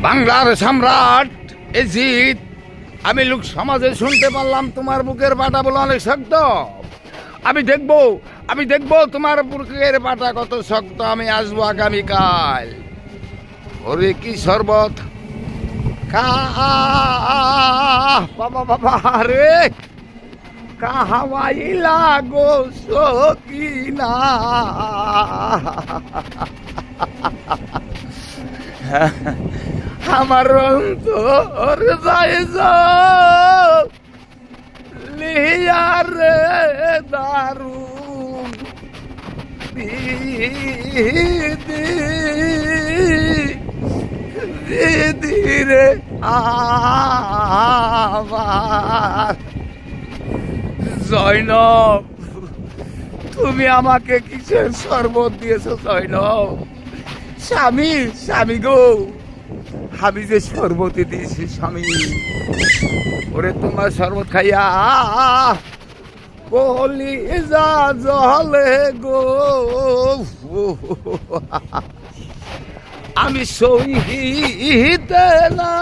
বাংলার সম্রাট এজিদ, আমি লোক সমাজে শুনতে পারলাম তোমার বুকের পাটা বলে অনেক শক্ত। আমি দেখবো তোমার বুকের পাটা কত শক্ত। আমি আসবো আগামীকাল। ওরে কি শরবত বাবা রে, কাহাওয়াইলা গো সকিনা। আমার অন্তর যায় লিয়া রে দারুণ দিদি রে আমার। জয়নব, তুমি আমাকে কিসের শরবত দিয়েছো জয়নব? স্বামী গো, আমি যে শরবতে দিয়েছি স্বামী। ওরে তোমার শরবত খাইয়া কলি যা জলে গো, আমি সহিতে না।